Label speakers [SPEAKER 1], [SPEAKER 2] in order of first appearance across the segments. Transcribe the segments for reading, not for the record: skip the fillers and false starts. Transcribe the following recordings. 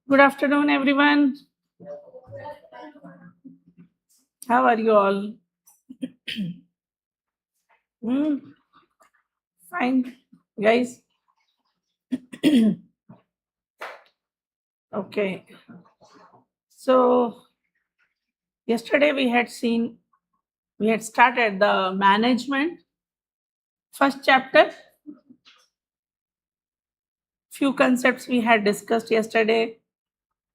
[SPEAKER 1] Good afternoon, everyone. How are you all? Hmm, fine, guys. Okay. So yesterday we had started the management first chapter. Few concepts we had discussed yesterday.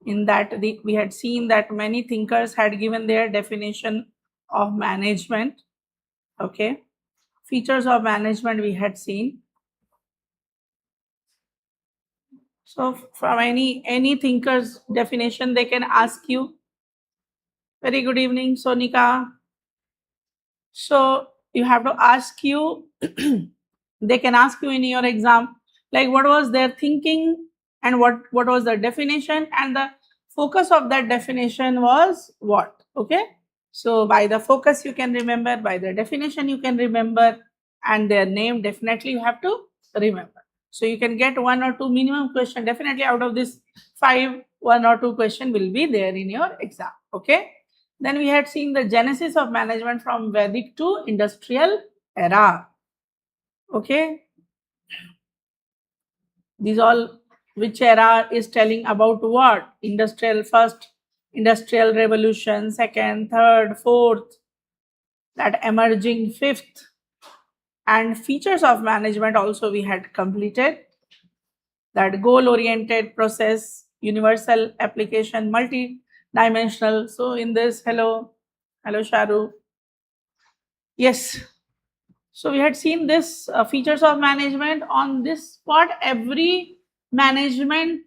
[SPEAKER 1] In that, we had seen that many thinkers had given their definition of management. Okay. Features of management we had seen. So from any thinker's definition, they can ask you. Very good evening, Sonika. So you have to ask you, they can ask you in your exam, like what was their thinking and what was the definition and the focus of that definition was what. Okay. So by the focus you can remember, by the definition you can remember, and their name definitely you have to remember. So you can get one or two minimum question. Definitely out of this five, one or two question will be there in your exam. Okay. Then we had seen the genesis of management from Vedic to industrial era. Okay. These all, which era is telling about what? Industrial first, industrial revolution, second, third, fourth, that emerging fifth. And features of management also we had completed. That goal-oriented process, universal application, multi-dimensional. So in this, hello Sharu. Yes. So we had seen this features of management. On this part, every management,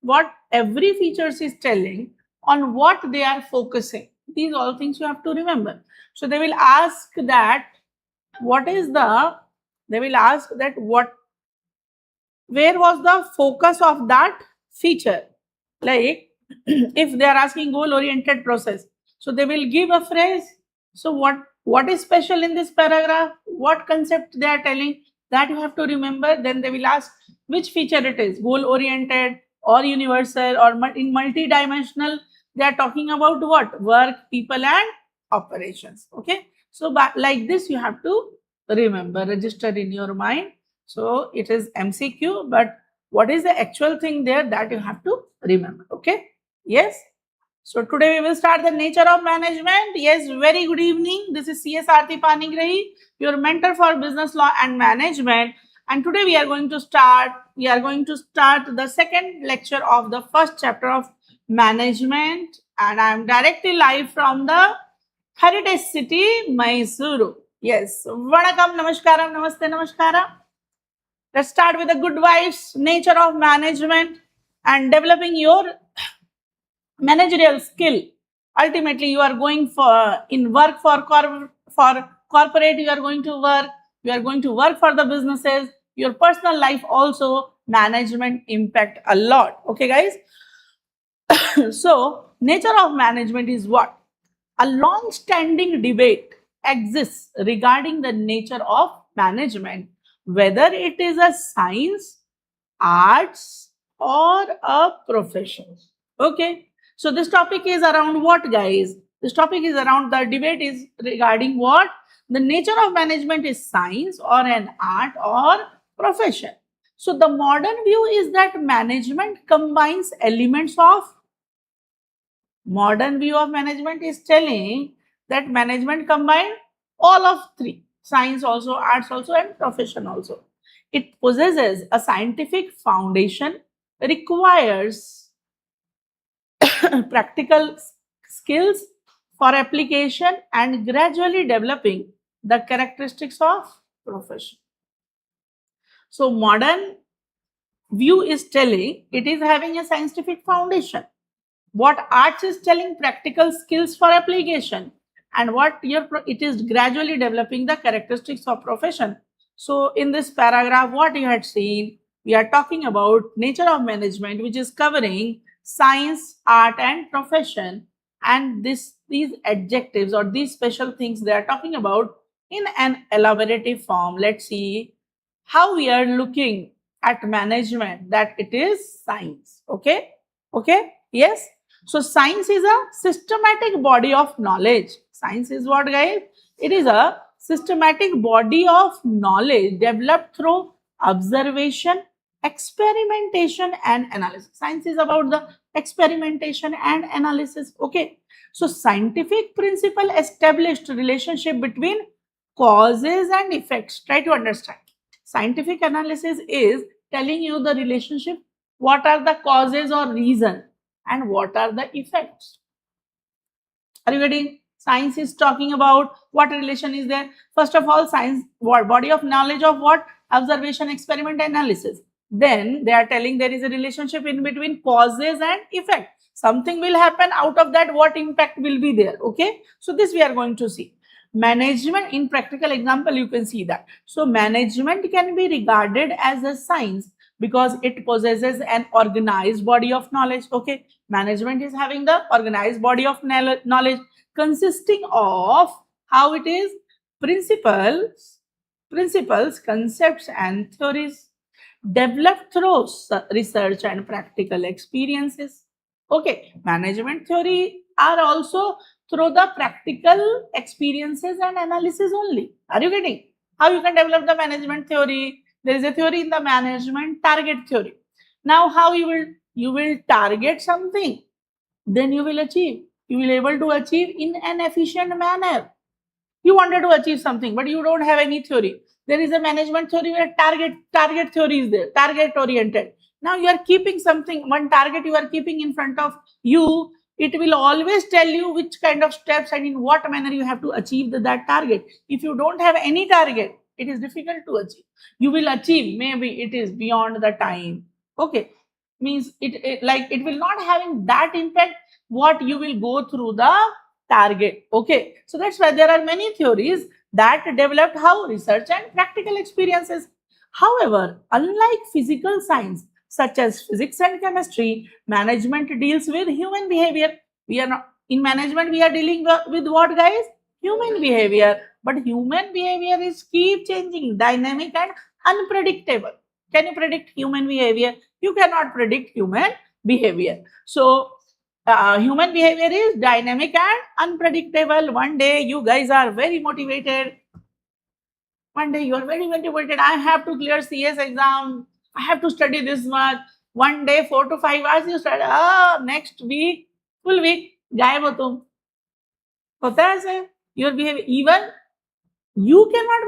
[SPEAKER 1] what every features is telling, on what they are focusing. These all things you have to remember. So they will ask that what is the, they will ask that what, where was the focus of that feature? Like if they are asking goal oriented process, so they will give a phrase. So what is special in this paragraph, what concept they are telling, that you have to remember. Then they will ask which feature it is, goal oriented or universal or in multi-dimensional. They are talking about what? Work, people and operations. Okay. So like this you have to remember, register in your mind. So it is MCQ, but what is the actual thing there, that you have to remember. Okay. Yes. So today we will start the nature of management. Yes, very good evening. This is CS Aarti Panigrahi, your mentor for business law and management. And today we are going to start the second lecture of the first chapter of management. And I am directly live from the Heritage City, Mysuru. Yes. Vanakkam, namaskaram, namaste, namaskara. Let's start with the good vibes, nature of management, and developing your managerial skill. Ultimately, you are going for in work for corporate. You are going to work. You are going to work for the businesses. Your personal life also, management impact a lot. Okay, guys. So, nature of management is what? A long-standing debate exists regarding the nature of management, whether it is a science, arts, or a profession. Okay. So this topic is around what, guys? This topic is around, the debate is regarding what? The nature of management is science or an art or profession. So the modern view is that management combines elements of, modern view of management is telling that management combine all of three, science also, arts also, and profession also. It possesses a scientific foundation, requires practical skills for application, and gradually developing the characteristics of profession. So modern view is telling it is having a scientific foundation. What arts is telling, practical skills for application, and what it is gradually developing the characteristics of profession. So in this paragraph, what you had seen, we are talking about nature of management, which is covering science, art, and profession. And these adjectives or these special things they are talking about in an elaborative form. Let's see how we are looking at management that it is science. Okay? Okay? Yes? So science is a systematic body of knowledge. Science is what, guys? It is a systematic body of knowledge developed through observation, experimentation and analysis. Science is about the experimentation and analysis. Okay? So scientific principle established relationship between causes and effects. Try to understand. Scientific analysis is telling you the relationship, what are the causes or reason and what are the effects. Are you getting? Science is talking about what relation is there. First of all, science, what body of knowledge of what? Observation, experiment, analysis. Then they are telling there is a relationship in between causes and effect. Something will happen, out of that what impact will be there. Okay, so this we are going to see. Management, in practical example you can see that. So management can be regarded as a science because it possesses an organized body of knowledge. Okay, management is having the organized body of knowledge consisting of how it is: principles, concepts and theories developed through research and practical experiences. Okay, management theory are also through the practical experiences and analysis only. Are you getting? How you can develop the management theory? There is a theory in the management, target theory. Now how you will target something, then you will achieve. You will able to achieve in an efficient manner. You wanted to achieve something, but you don't have any theory. There is a management theory where target theory is there, target oriented. Now you are keeping something, one target you are keeping in front of you. It will always tell you which kind of steps and in what manner you have to achieve that target. If you don't have any target, it is difficult to achieve. You will achieve, maybe it is beyond the time. Okay, means it will not having that impact what you will go through the target. Okay, so that's why there are many theories that developed how research and practical experiences. However, unlike physical science such as physics and chemistry, management deals with human behavior. We are not in management, we are dealing with what, guys? Human behavior. But human behavior is keep changing, dynamic and unpredictable. Can you predict human behavior? You cannot predict human behavior. So human behavior is dynamic and unpredictable. One day you guys are very motivated. One day you are very motivated. I have to clear CS exam. I have to study this much. One day 4 to 5 hours you study. Next week, full week, गायब हो तुम. होता है ऐसे. Your behavior, even you cannot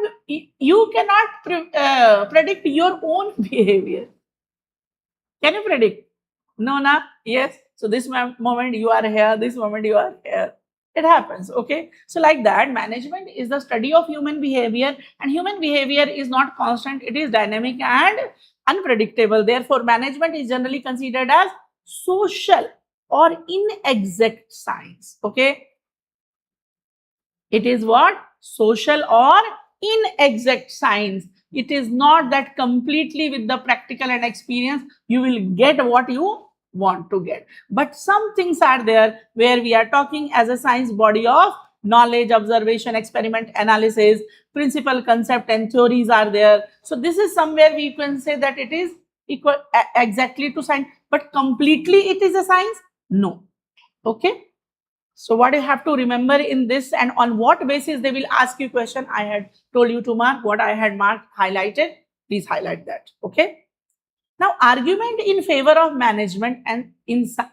[SPEAKER 1] predict your own behavior. Can you predict? No, na? Yes. So this moment you are here, this moment you are here. It happens. Okay. So like that, management is the study of human behavior, and human behavior is not constant. It is dynamic and unpredictable. Therefore, management is generally considered as social or inexact science. Okay. It is what? Social or inexact science. It is not that completely with the practical and experience you will get what you want to get. But some things are there where we are talking as a science body of knowledge, observation, experiment, analysis, principle, concept and theories are there. So this is somewhere we can say that it is equal exactly to science, but completely it is a science? No. Okay. So what you have to remember in this, and on what basis they will ask you question, I had told you to mark what I had marked, highlighted. Please highlight that. Okay. Now, argument in favor of management and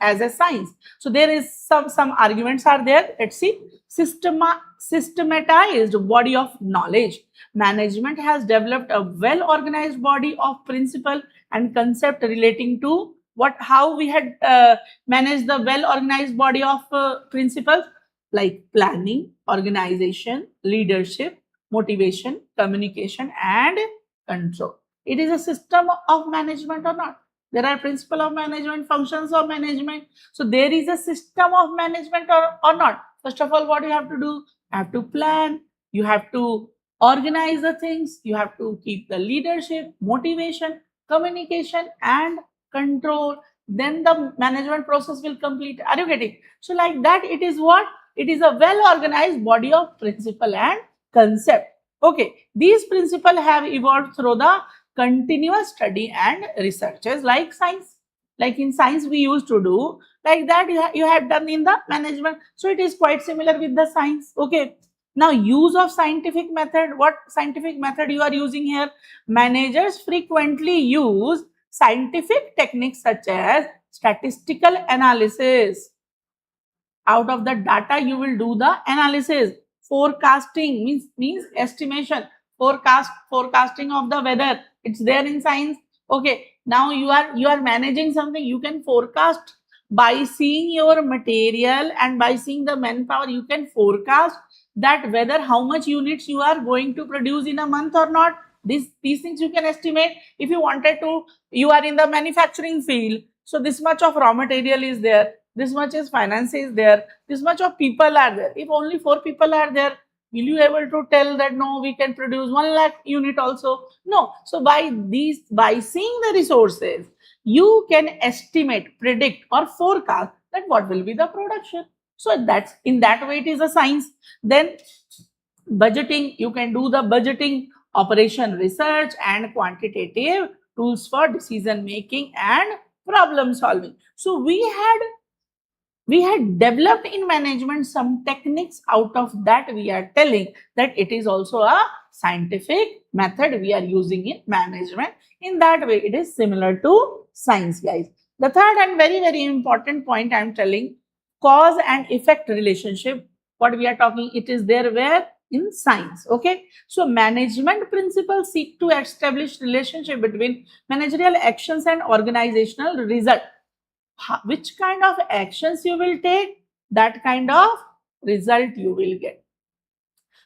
[SPEAKER 1] as a science. So there is some arguments are there. Let's see. Systematized body of knowledge. Management has developed a well-organized body of principle and concept relating to how we had managed the well-organized body of principles like planning, organization, leadership, motivation, communication, and control. It is a system of management or not? There are principles of management, functions of management. So there is a system of management or not? First of all, what you have to do? You have to plan. You have to organize the things. You have to keep the leadership, motivation, communication, and control. Then the management process will complete. Are you getting? So like that, it is what? It is a well-organized body of principle and concept. Okay. These principles have evolved through the continuous study and researches like science. Like in science we used to do, like that you have done in the management. So it is quite similar with the science. Okay. Now use of scientific method. What scientific method you are using here? Managers frequently use scientific techniques such as statistical analysis. Out of the data you will do the analysis. Forecasting means estimation. Forecasting of the weather, it's there in science. Okay, now you are managing something. You can forecast by seeing your material and by seeing the manpower. You can forecast that whether how much units you are going to produce in a month or not. These things you can estimate. If you wanted to, you are in the manufacturing field, so this much of raw material is there, this much is finance is there, this much of people are there. If only 4 people are there, will you able to tell that no, we can produce 1 lakh unit also? No. So by seeing the resources, you can estimate, predict or forecast that what will be the production. So that's in that way it is a science. Then budgeting, you can do the budgeting, operation research and quantitative tools for decision making and problem solving. So we had developed in management some techniques. Out of that we are telling that it is also a scientific method we are using in management. In that way it is similar to science, guys. The third and very important point I am telling, cause and effect relationship. What we are talking, it is there where? In science. Okay, so management principles seek to establish relationship between managerial actions and organizational result. Which kind of actions you will take, that kind of result you will get.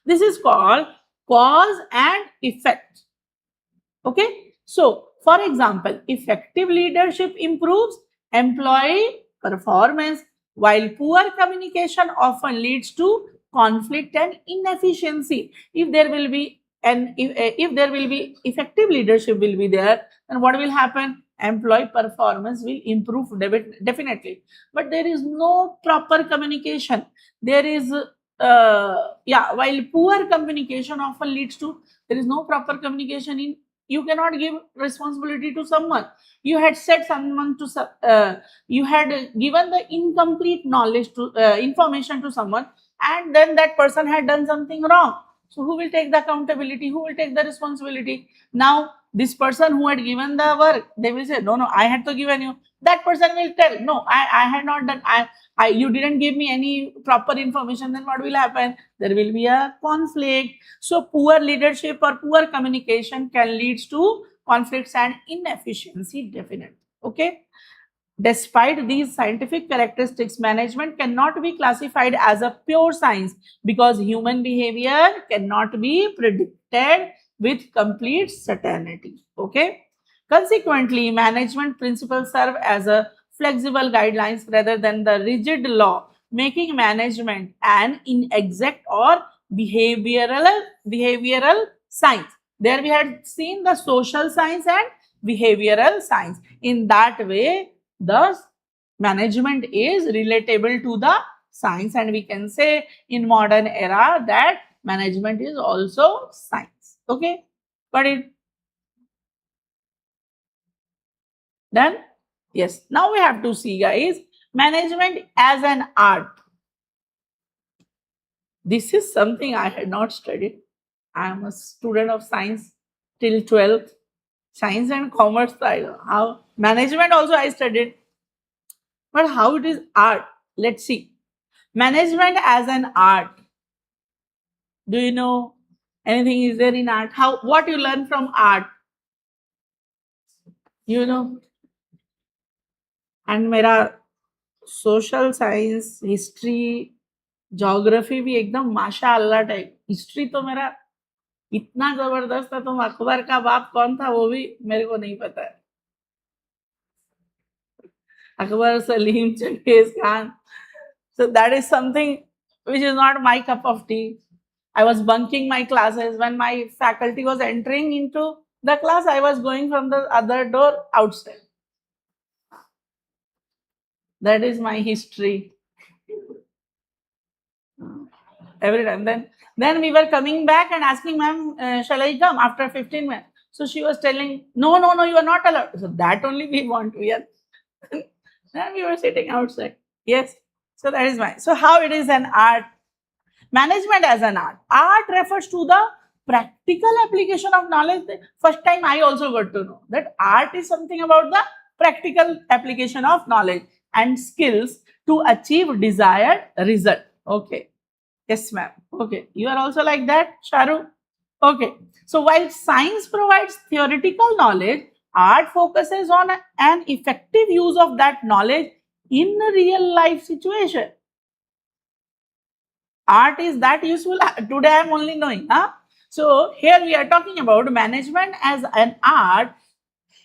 [SPEAKER 1] This is called cause and effect. Okay, so for example, effective leadership improves employee performance, while poor communication often leads to conflict and inefficiency. If there will be effective leadership will be there, then what will happen? Employee performance will improve definitely. But there is no proper communication. There is while poor communication often leads to, there is no proper communication in, you cannot give responsibility to someone. You had said someone to you had given the incomplete knowledge to information to someone, and then that person had done something wrong. So who will take the accountability? Who will take the responsibility? Now this person who had given the work, they will say, no, I had to given you. That person will tell, no, I had not done. You didn't give me any proper information. Then what will happen? There will be a conflict. So poor leadership or poor communication can lead to conflicts and inefficiency definitely. Okay. Despite these scientific characteristics, management cannot be classified as a pure science because human behavior cannot be predicted with complete certainty. Okay. Consequently, management principles serve as a flexible guidelines rather than the rigid law, making management an inexact or behavioral science. There we had seen the social science and behavioral science. In that way, the management is relatable to the science, and we can say in modern era that management is also science. Okay, got it? Done? Yes. Now we have to see, guys, management as an art. This is something I had not studied. I am a student of science till 12th. Science and commerce, I don't know how. Management also I studied. But how it is art? Let's see. Management as an art. Do you know anything is there in art? What you learn from art? You know? And मेरा social science, history, geography भी एकदम माशाअल्लाह type. History तो मेरा इतना जबरदस्त था, तुम अकबर का बाप कौन था वो भी मेरे को नहीं पता है. Akbar, Salim, Genghis Khan. So that is something which is not my cup of tea. I was bunking my classes. When my faculty was entering into the class, I was going from the other door outside. That is my history. Every time. Then we were coming back and asking, ma'am, shall I come after 15 minutes? So she was telling, no, no, no, you are not allowed. So that only we want. We are. Then we were sitting outside. Yes. So that is why. So how it is an art? Management as an art. Art refers to the practical application of knowledge. First time I also got to know that art is something about the practical application of knowledge and skills to achieve desired result. Okay. Yes, ma'am. Okay. You are also like that, Sharu? Okay. So while science provides theoretical knowledge, art focuses on an effective use of that knowledge in a real life situation. Art is that useful. Today I am only knowing. Huh? So here we are talking about management as an art.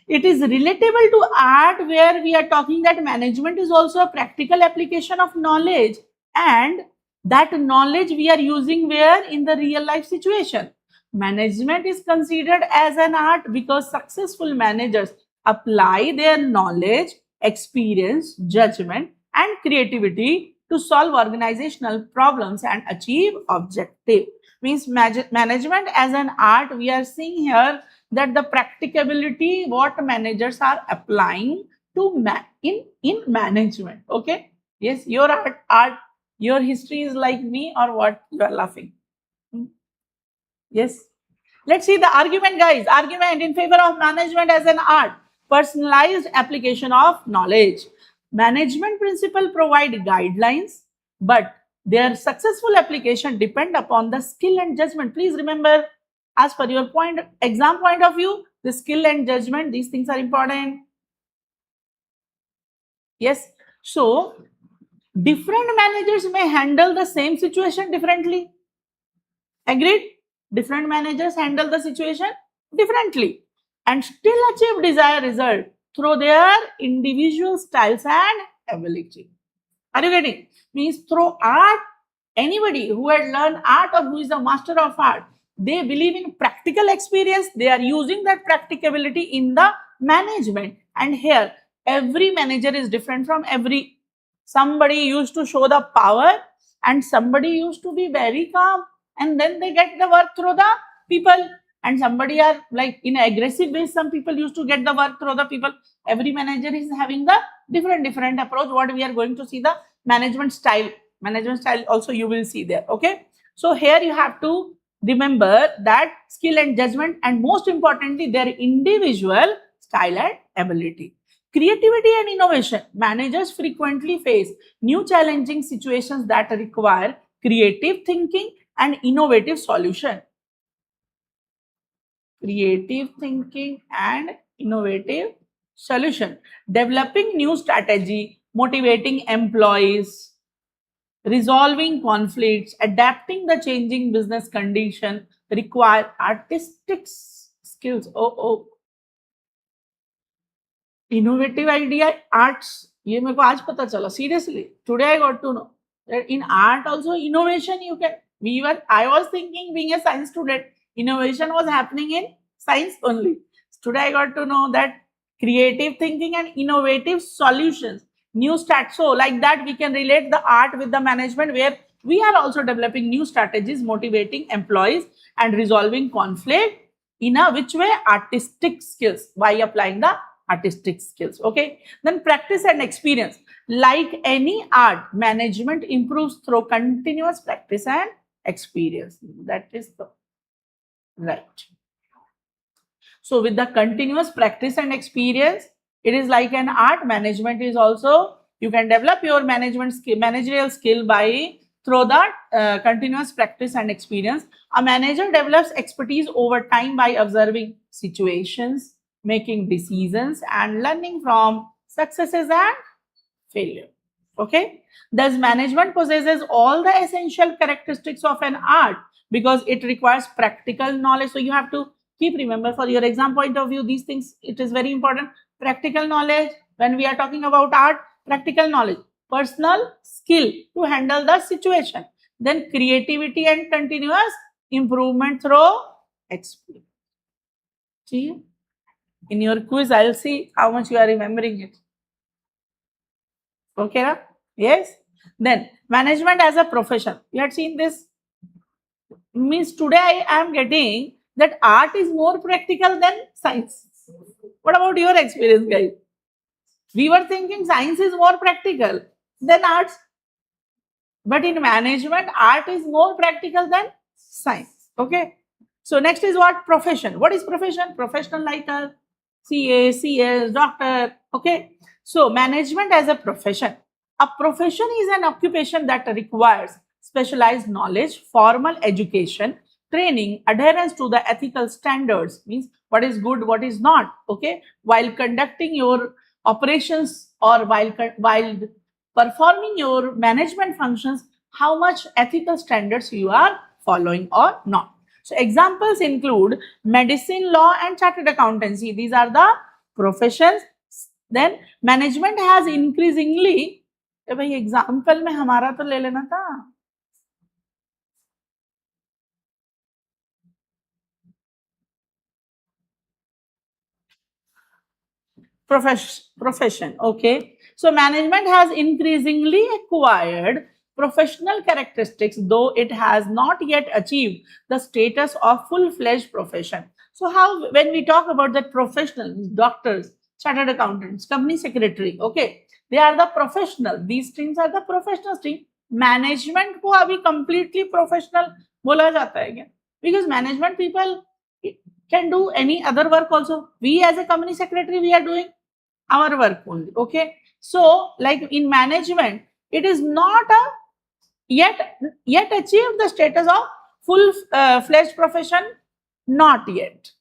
[SPEAKER 1] It is relatable to art where we are talking that management is also a practical application of knowledge, and that knowledge we are using where in the real life situation. Management is considered as an art because successful managers apply their knowledge, experience, judgment, and creativity to solve organizational problems and achieve objective. Means management as an art, we are seeing here that the practicability what managers are applying to in management. Okay. Yes, your art, your history is like me or what? You are laughing. Yes. Let's see the argument, guys. Argument in favor of management as an art. Personalized application of knowledge. Management principle provide guidelines, but their successful application depend upon the skill and judgment. Please remember, as per your exam point of view, the skill and judgment, these things are important. Yes. So, different managers may handle the same situation differently. Agreed? Different managers handle the situation differently and still achieve desired result through their individual styles and ability. Are you getting? Means through art, anybody who had learned art or who is a master of art, they believe in practical experience. They are using that practicability in the management. And here, every manager is different from every. Somebody used to show the power and somebody used to be very calm, and then they get the work through the people, and somebody are like in aggressive ways. Some people used to get the work through the people. Every manager is having the different approach. What we are going to see the management style also you will see there. Okay, so here you have to remember that skill and judgment, and most importantly their individual style and ability. Creativity and innovation. Managers frequently face new challenging situations that require creative thinking and innovative solution. Creative thinking and innovative solution. Developing new strategy, motivating employees, resolving conflicts, adapting the changing business condition require artistic skills. Innovative idea, arts. ये मेरे को आज पता चला. Seriously, today I got to know that in art also innovation you can. I was thinking being a science student, innovation was happening in science only. Today I got to know that creative thinking and innovative solutions, new stats. So like that we can relate the art with the management, where we are also developing new strategies, motivating employees and resolving conflict in a which way? Artistic skills, by applying the artistic skills. Okay, then practice and experience. Like any art, management improves through continuous practice and experience. That is the right. So with the continuous practice and experience, it is like an art. Management is also, you can develop your managerial skill by through that continuous practice and experience. A manager develops expertise over time by observing situations, making decisions and learning from successes and failure. Okay, thus management possesses all the essential characteristics of an art because it requires practical knowledge. So you have to keep remember for your exam point of view these things. It is very important. Practical knowledge, when we are talking about art, practical knowledge, personal skill to handle the situation, then creativity and continuous improvement through experience. See, in your quiz I'll see how much you are remembering it. Okay, na? Yes. Then management as a profession. You had seen this. Means today I am getting that art is more practical than science. What about your experience, guys? We were thinking science is more practical than arts. But in management, art is more practical than science. Okay. So next is what? Profession. What is profession? Professional like a CA, CS, doctor. Okay. So management as a profession. A profession is an occupation that requires specialized knowledge, formal education, training, adherence to the ethical standards, means what is good, what is not. Okay. While conducting your operations or while performing your management functions, how much ethical standards you are following or not. So examples include medicine, law and chartered accountancy. These are the professions. Then management has increasingly, भाई example में हमारा तो ले लेना था. Profession. Okay. So management has increasingly acquired professional characteristics, though it has not yet achieved the status of full-fledged profession. So how, when we talk about that professionals, doctors, chartered accountants, company secretary, okay, they are the professional. These streams are the professional stream. Management को अभी completely professional बोला जाता है क्या? Because management people can do any other work also. We as a company secretary, we are doing our work only. Okay. So like in management, it is not a yet achieved the status of full fledged profession. Not yet.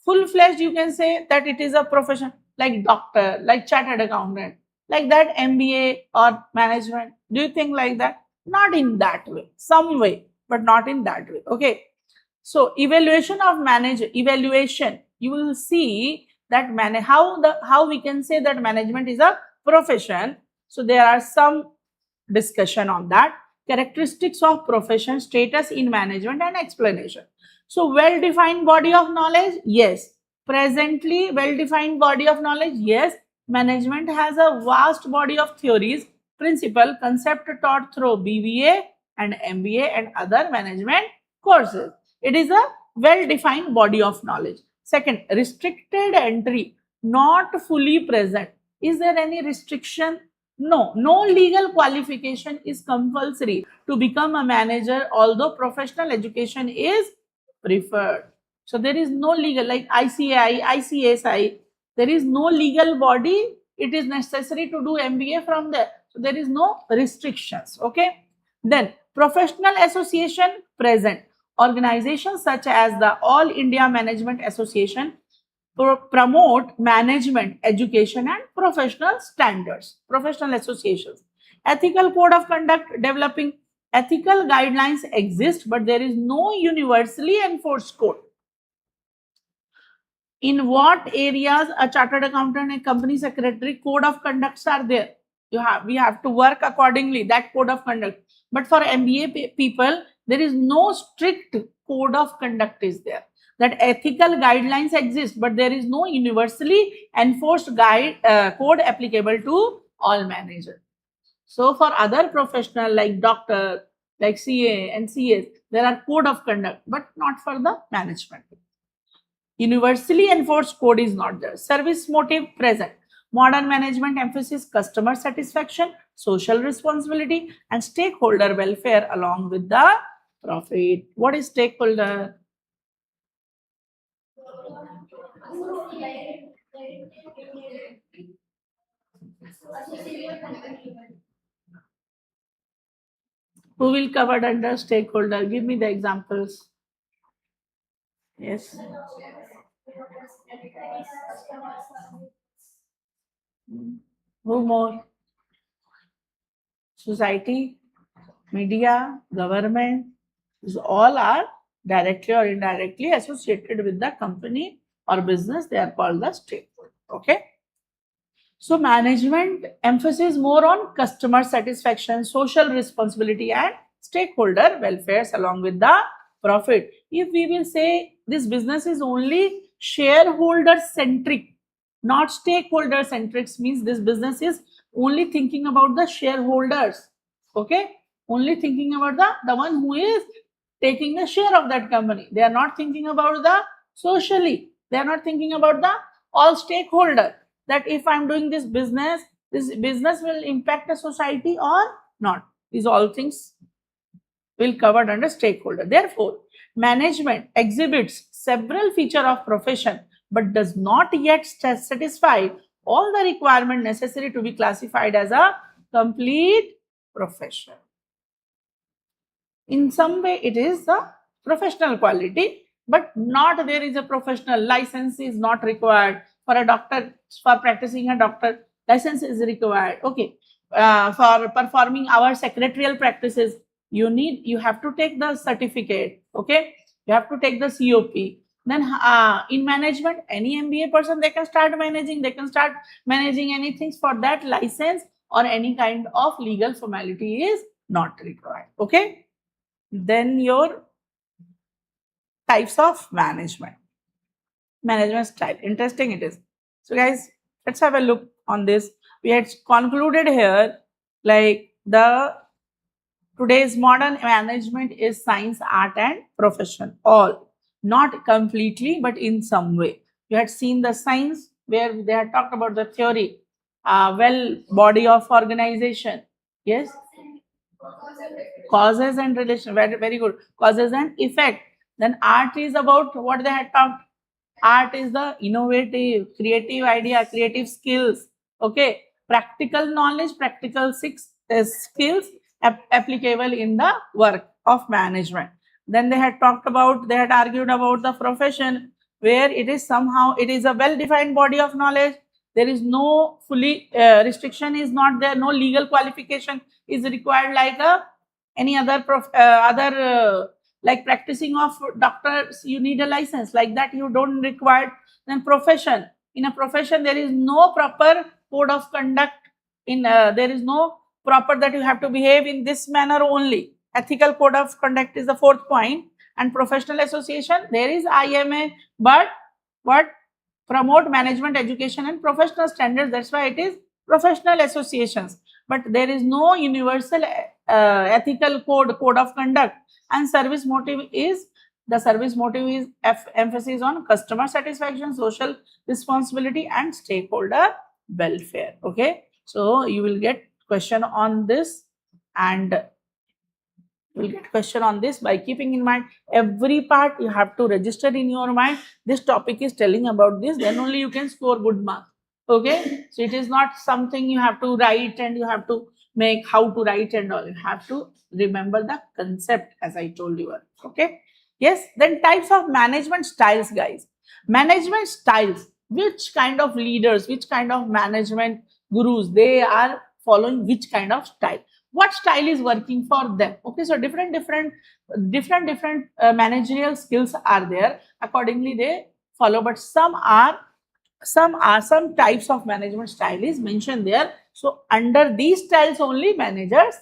[SPEAKER 1] Full fledged, you can say that it is a profession like doctor, like chartered accountant, like that MBA or management. Do you think like that? Not in that way. Some way, but not in that way. Okay. So evaluation of evaluation, you will see that how we can say that management is a profession. So there are some discussion on that. Characteristics of profession, status in management and explanation. So well-defined body of knowledge, yes. Presently well-defined body of knowledge, yes. Management has a vast body of theories, principle, concept taught through BBA and MBA and other management courses. It is a well-defined body of knowledge. Second, restricted entry, not fully present. Is there any restriction? No, no legal qualification is compulsory to become a manager, although professional education is preferred. So there is no legal, like ICAI, ICSI, there is no legal body. It is necessary to do MBA from there. So there is no restrictions. Okay. Then professional association present. Organizations such as the All India Management Association promote management, education and professional standards. Professional associations. Ethical code of conduct developing. Ethical guidelines exist, but there is no universally enforced code. In what areas a chartered accountant and company secretary code of conducts are there? We have to work accordingly, that code of conduct. But for MBA people, there is no strict code of conduct is there. That ethical guidelines exist, but there is no universally enforced code applicable to all managers. So for other professional like doctor, like CA and CS, there are code of conduct, but not for the management. Universally enforced code is not there. Service motive present. Modern management emphasis customer satisfaction, social responsibility and stakeholder welfare along with the profit. What is stakeholder? Who will cover under stakeholder? Give me the examples. Yes. Who more? Society, media, government. These all are directly or indirectly associated with the company or business. They are called the stakeholder. Okay. So management emphasis more on customer satisfaction, social responsibility and stakeholder welfare along with the profit. If we will say this business is only shareholder centric, not stakeholder centric, means this business is only thinking about the shareholders. Okay. Only thinking about the one who is taking the share of that company. They are not thinking about the socially. They are not thinking about the all stakeholder, that if I'm doing this business will impact the society or not. These all things will covered under stakeholder. Therefore, management exhibits several features of profession but does not yet satisfy all the requirement necessary to be classified as a complete profession. In some way, it is the professional quality, but not there is a professional license is not required for a doctor. For practicing a doctor, license is required. Okay, for performing our secretarial practices, you have to take the certificate. Okay, you have to take the COP. Then in management, any MBA person, they can start managing. They can start managing anything. For that, license or any kind of legal formality is not required. Okay. Then your types of management style. Interesting it is. So guys, let's have a look on this. We had concluded here like the today's modern management is science, art and profession, all not completely but in some way. You had seen the science where they had talked about the theory, body of organization. Yes, causes and relation, very good, causes and effect. Then art is about what they had talked. Art is the innovative, creative idea, creative skills. Okay, practical knowledge, practical skills applicable in the work of management. Then they had talked about, they had argued about the profession, where it is somehow, it is a well-defined body of knowledge. There is no fully restriction is not there, no legal qualification is required like any other like practicing of doctors, you need a license. Like that, you don't require. Then profession. In a profession, there is no proper code of conduct. There is no proper that you have to behave in this manner only. Ethical code of conduct is the fourth point. And professional association, there is IMA, but what promote management education and professional standards. That's why it is professional associations. But there is no universal ethical code of conduct. And service motive is emphasis on customer satisfaction, social responsibility and stakeholder welfare. Okay, so you will get question on this, and will get question on this by keeping in mind every part. You have to register in your mind, this topic is telling about this, then only you can score good mark. Okay, so it is not something you have to write and you have to make how to write and all. You have to remember the concept as I told you. Okay, yes. Then types of management styles, guys. Management styles, which kind of leaders, which kind of management gurus, they are following which kind of style, what style is working for them. Okay, so different managerial skills are there, accordingly they follow. But some types of management style is mentioned there. So under these styles only managers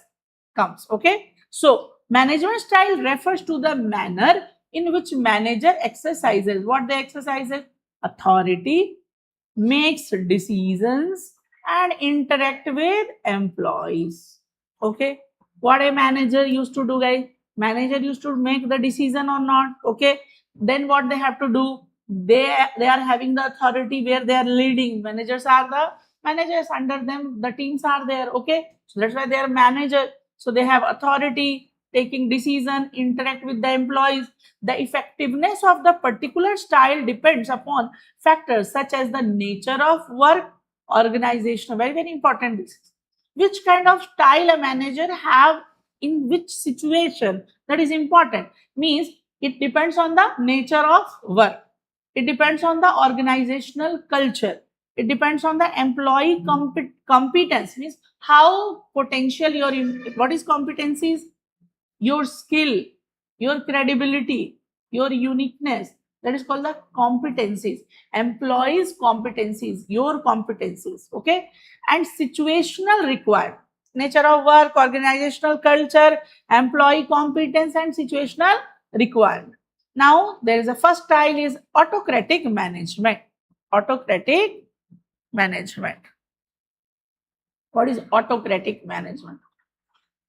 [SPEAKER 1] comes. Okay, so management style refers to the manner in which manager exercises what they exercises authority, makes decisions and interact with employees. Okay, what a manager used to do, guys, manager used to make the decision or not. Okay, then what they have to do, they are having the authority where they are leading. Managers are the managers, under them the teams are there. Okay, so that's why they are manager. So they have authority, taking decision, interact with the employees. The effectiveness of the particular style depends upon factors such as the nature of work, organization. Very important, this is which kind of style a manager have in which situation, that is important. Means it depends on the nature of work, it depends on the organizational culture, it depends on the employee competence. Means how potential your, what is competencies, your skill, your credibility, your uniqueness, that is called the competencies. Employees competencies, your competencies. Okay, and situational requirement, nature of work, organizational culture, employee competence and situational requirement. Now there is a first style is autocratic management. Autocratic management. What is autocratic management?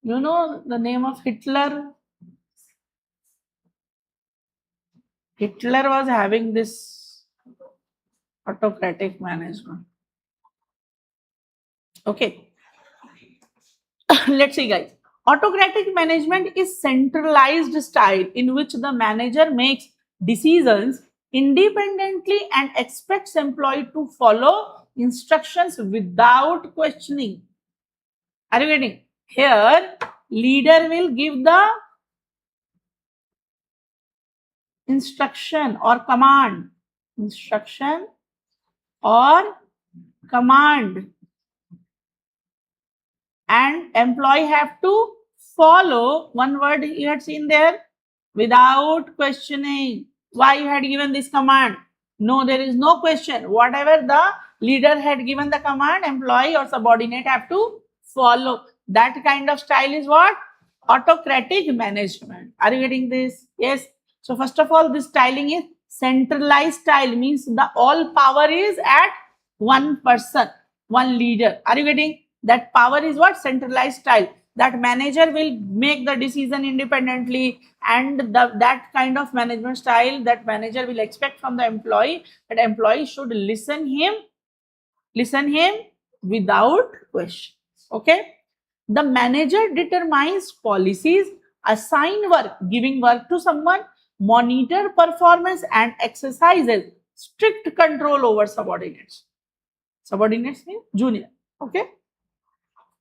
[SPEAKER 1] You know the name of Hitler? Hitler was having this autocratic management. Okay. Let's see, guys. Autocratic management is centralized style in which the manager makes decisions independently and expects employee to follow instructions without questioning. Are you getting? Here, leader will give the instruction or command. Instruction or command. And employee have to follow. One word you had seen there, without questioning. Why you had given this command? No, there is no question. Whatever the leader had given the command, employee or subordinate have to follow. That kind of style is what? Autocratic management. Are you getting this? Yes. So first of all, this styling is centralized style, means the all power is at one person, one leader. Are you getting? That power is what? Centralized style. That manager will make the decision independently, and that kind of management style, that manager will expect from the employee, that employee should listen him without question. Okay. The manager determines policies, assign work, giving work to someone, monitor performance, and exercises strict control over subordinates. Subordinates means junior. Okay.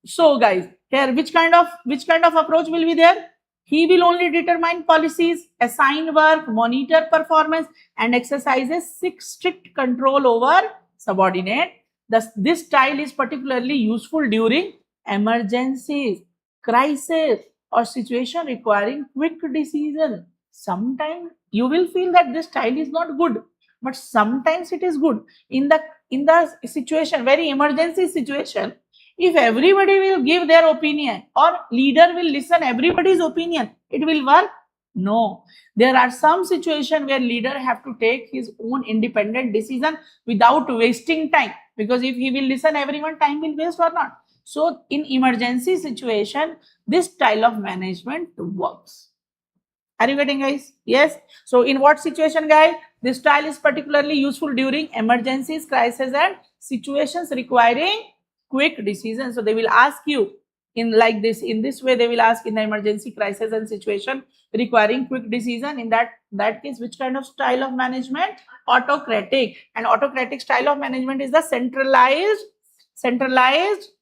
[SPEAKER 1] So guys, here which kind of approach will be there? He will only determine policies, assign work, monitor performance, and exercises strict control over subordinate. Thus, this style is particularly useful during emergencies, crisis, or situation requiring quick decision. Sometimes you will feel that this style is not good, but sometimes it is good. In the situation, very emergency situation, if everybody will give their opinion or leader will listen everybody's opinion, it will work? No. There are some situations where leader have to take his own independent decision without wasting time, because if he will listen everyone, time will waste or not. So in emergency situation, this style of management works. Are you getting, guys? Yes. So in what situation, guys? This style is particularly useful during emergencies, crises, and situations requiring quick decisions. So they will ask you in this way they will ask in the emergency, crisis, and situation requiring quick decision. In that case, which kind of style of management? Autocratic. And autocratic style of management is the centralized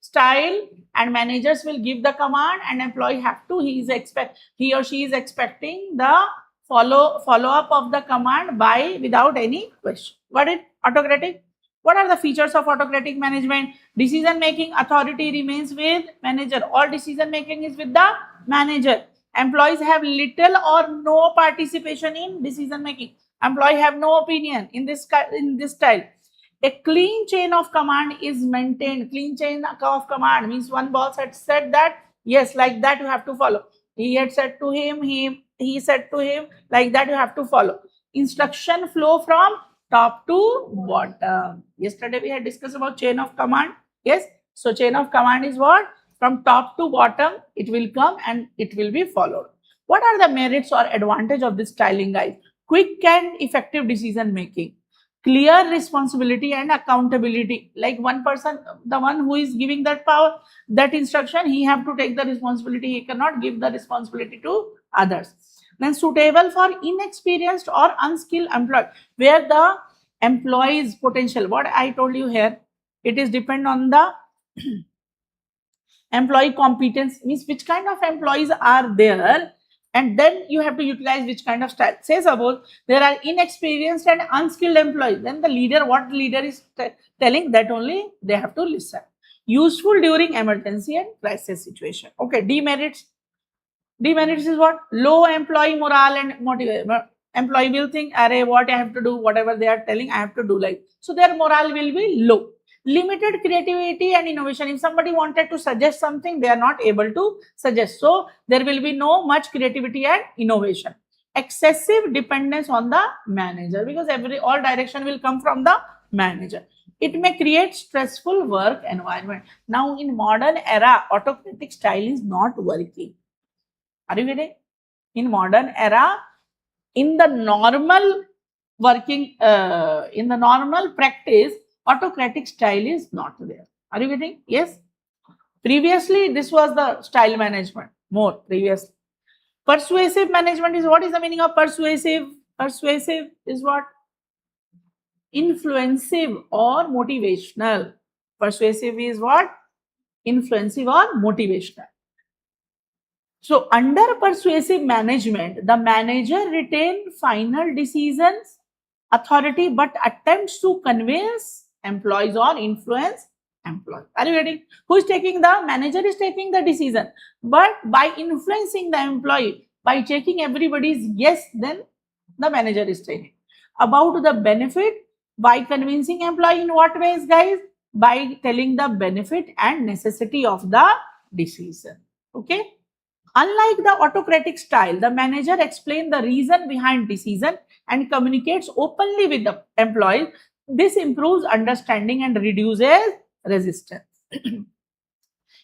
[SPEAKER 1] style, and managers will give the command and employee have to, he or she is expecting the follow up of the command without any question. What is autocratic? What are the features of autocratic management? Decision making authority remains with manager. All decision making is with the manager. Employees have little or no participation in decision making. Employee have no opinion in this style. A clean chain of command is maintained. Clean chain of command means one boss had said that, yes, like that you have to follow. He had said to him, he said to him, like that you have to follow. Instruction flow from top to bottom. Yesterday we had discussed about chain of command. Yes. So chain of command is what? From top to bottom, it will come and it will be followed. What are the merits or advantage of this styling, guys? Quick and effective decision making. Clear responsibility and accountability. Like one person, the one who is giving that power, that instruction, he have to take the responsibility. He cannot give the responsibility to others. Then suitable for inexperienced or unskilled employee, where the employee's potential, what I told you here, it is depend on the employee competence, means which kind of employees are there, and then you have to utilize which kind of style. Say suppose there are inexperienced and unskilled employees, then the leader, what leader is telling, that only they have to listen. Useful during emergency and crisis situation. Okay, demerits. Demerits is what? Low employee morale and motivation. Employee will think, array, what I have to do, whatever they are telling, I have to do like. So their morale will be low. Limited creativity and innovation. If somebody wanted to suggest something, they are not able to suggest. So there will be no much creativity and innovation. Excessive dependence on the manager, because all direction will come from the manager. It may create stressful work environment. Now in modern era, autocratic style is not working. Are you getting? In modern era, in the normal working in the normal practice, autocratic style is not there. Are you getting? Yes. Previously, this was the style management more previously. Persuasive management is, what is the meaning of persuasive? Persuasive is what? Influensive or motivational. Persuasive is what? Influensive or motivational. So under persuasive management, the manager retains final decisions authority but attempts to convince employees or influence employees. Are you getting? Who is taking the? Manager is taking the decision, but by influencing the employee, by taking everybody's yes, then the manager is taking. About the benefit, by convincing employee in what ways, guys? By telling the benefit and necessity of the decision. Okay. Unlike the autocratic style, the manager explains the reason behind decision and communicates openly with the employees. This improves understanding and reduces resistance.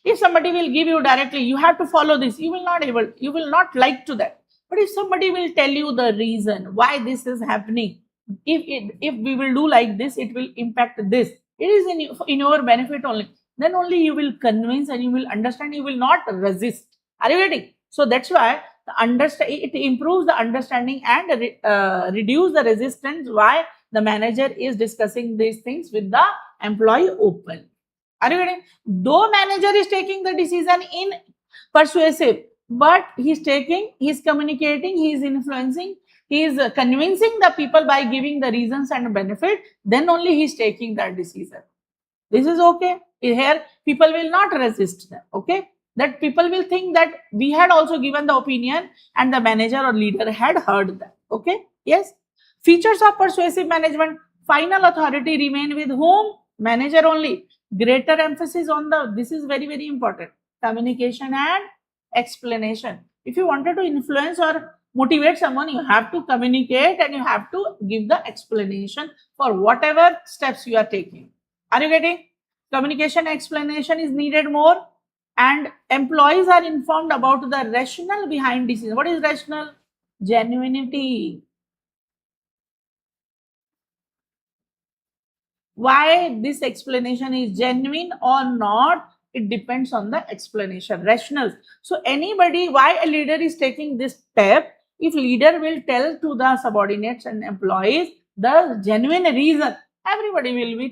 [SPEAKER 1] If somebody will give you directly, you have to follow this, you will not like to that. But if somebody will tell you the reason why this is happening, if we will do like this, it will impact this. It is in your benefit only. Then only you will convince and you will understand. You will not resist. Are you getting? So that's why it improves the understanding and reduce the resistance. Why the manager is discussing these things with the employee open. Are you getting? Though manager is taking the decision in persuasive, but he's communicating, he's influencing, he's convincing the people by giving the reasons and benefit. Then only he's taking that decision. This is okay. Here, people will not resist that. Okay. That people will think that we had also given the opinion and the manager or leader had heard that. Okay. Yes. Features of persuasive management. Final authority remain with whom? Manager only. Greater emphasis on this is very, very important. Communication and explanation. If you wanted to influence or motivate someone, you have to communicate and you have to give the explanation for whatever steps you are taking. Are you getting? Communication explanation is needed more, and employees are informed about the rationale behind decision. What is rationale? Genuinity. Why this explanation is genuine or not, it depends on the explanation. Rationale. So anybody, why a leader is taking this step, if leader will tell to the subordinates and employees the genuine reason, everybody will be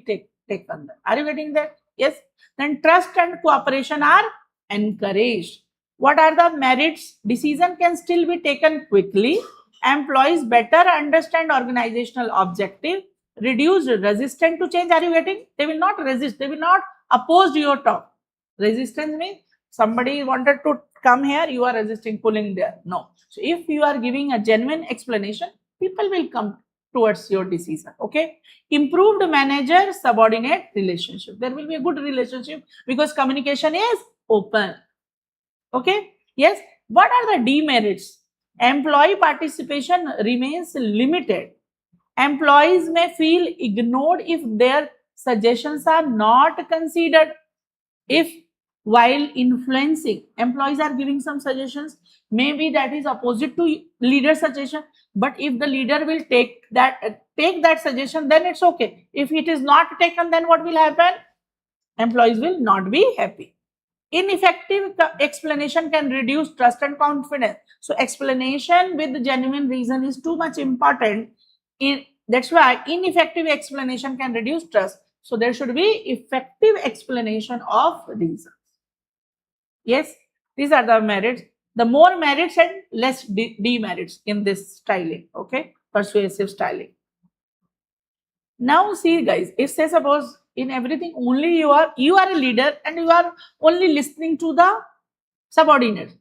[SPEAKER 1] taken that. Are you getting that? Yes. Then trust and cooperation are encouraged. What are the merits? Decision can still be taken quickly. Employees better understand organizational objective. Reduce resistance to change. Are you getting? They will not resist. They will not oppose your talk. Resistance means somebody wanted to come here, you are resisting, pulling there. No. So if you are giving a genuine explanation, people will come towards your decision. Okay. Improved manager subordinate relationship. There will be a good relationship because communication is open. Okay. Yes. What are the demerits? Employee participation remains limited. Employees may feel ignored if their suggestions are not considered. If while influencing, employees are giving some suggestions, maybe that is opposite to leader's suggestion, but if the leader will take that suggestion, then it's okay. If it is not taken, then what will happen? Employees will not be happy. Ineffective explanation can reduce trust and confidence. So explanation with genuine reason is too much important. That's why ineffective explanation can reduce trust. So there should be effective explanation of reasons. Yes, these are the merits. The more merits and less demerits in this styling. Okay, persuasive styling. Now see, guys, if say suppose in everything only you are a leader and you are only listening to the subordinate.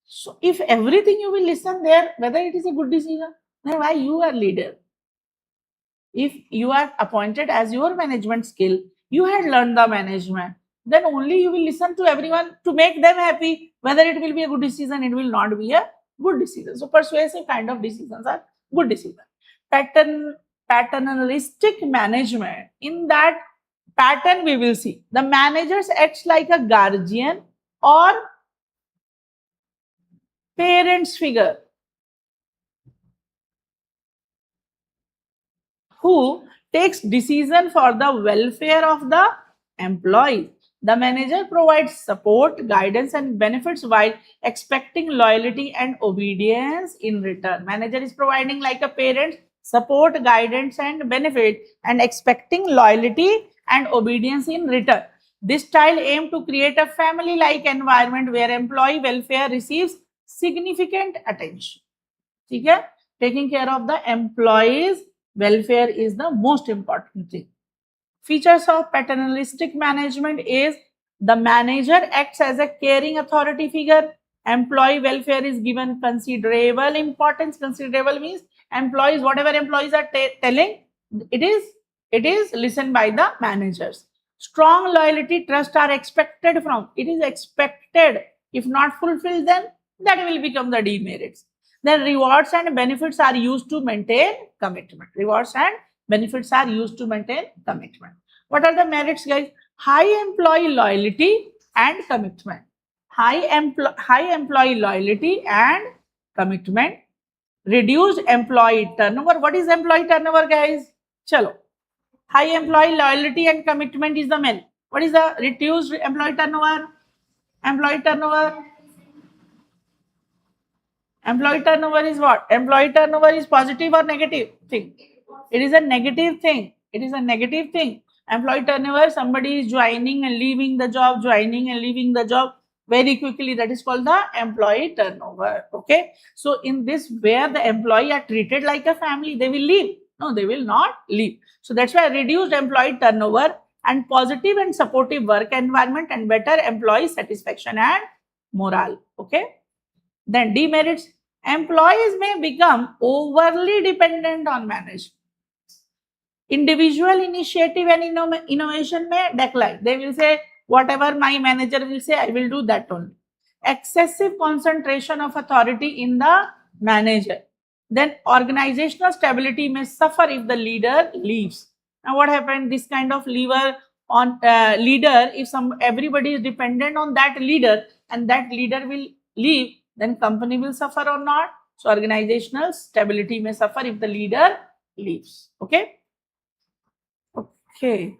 [SPEAKER 1] So if everything you will listen there, whether it is a good decision, then why you are leader? If you are appointed as your management skill, you had learned the management, then only you will listen to everyone to make them happy. Whether it will be a good decision, it will not be a good decision. So persuasive kind of decisions are good decisions. Paternalistic management. In that pattern, we will see the managers acts like a guardian or parents figure. who takes decision for the welfare of the employees. The manager provides support, guidance, and benefits while expecting loyalty and obedience in return. Manager is providing like a parent support, guidance, and benefit, and expecting loyalty and obedience in return. This style aims to create a family-like environment where employee welfare receives significant attention. ठीक है? Taking care of the employees' welfare is the most important thing. Features of paternalistic management is the manager acts as a caring authority figure. Employee welfare is given considerable importance. Considerable means employees, whatever employees are telling, it is listened by the managers. Strong loyalty, trust are expected from. It is expected. If not fulfilled, then that will become the demerits. Then rewards and benefits are used to maintain commitment. Rewards and benefits are used to maintain commitment. What are the merits, guys? High employee loyalty and commitment. High employee loyalty and commitment. Reduced employee turnover. What is employee turnover, guys? Chalo. High employee loyalty and commitment is the main. What is the reduced employee turnover? Employee turnover. Employee turnover is what? Employee turnover is positive or negative thing? It is a negative thing. It is a negative thing. Employee turnover, somebody is joining and leaving the job, joining and leaving the job very quickly. That is called the employee turnover. Okay. So in this, where the employee are treated like a family, they will leave. No, they will not leave. So that's why reduced employee turnover and positive and supportive work environment and better employee satisfaction and morale. Okay. Then demerits. Employees may become overly dependent on management. Individual initiative and innovation may decline. They will say, whatever my manager will say, I will do that only. Excessive concentration of authority in the manager. Then organizational stability may suffer if the leader leaves. Now what happened? This kind of leader, if everybody is dependent on that leader and that leader will leave, then company will suffer or not. So organizational stability may suffer if the leader leaves. Okay. Okay.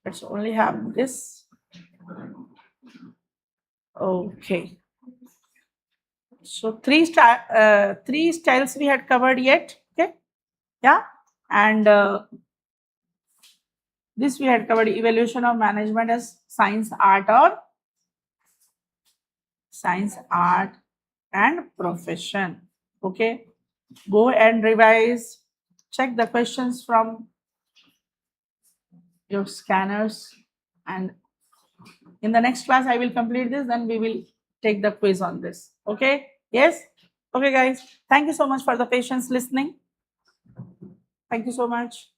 [SPEAKER 1] Let's only have this. Okay. So three styles we had covered yet. Okay. Yeah. And this we had covered evaluation of management as science, art and profession. Okay. Go and revise. Check the questions from your scanners, and in the next class I will complete this, then we will take the quiz on this. Okay. Yes. Okay, guys. Thank you so much for the patience listening. Thank you so much.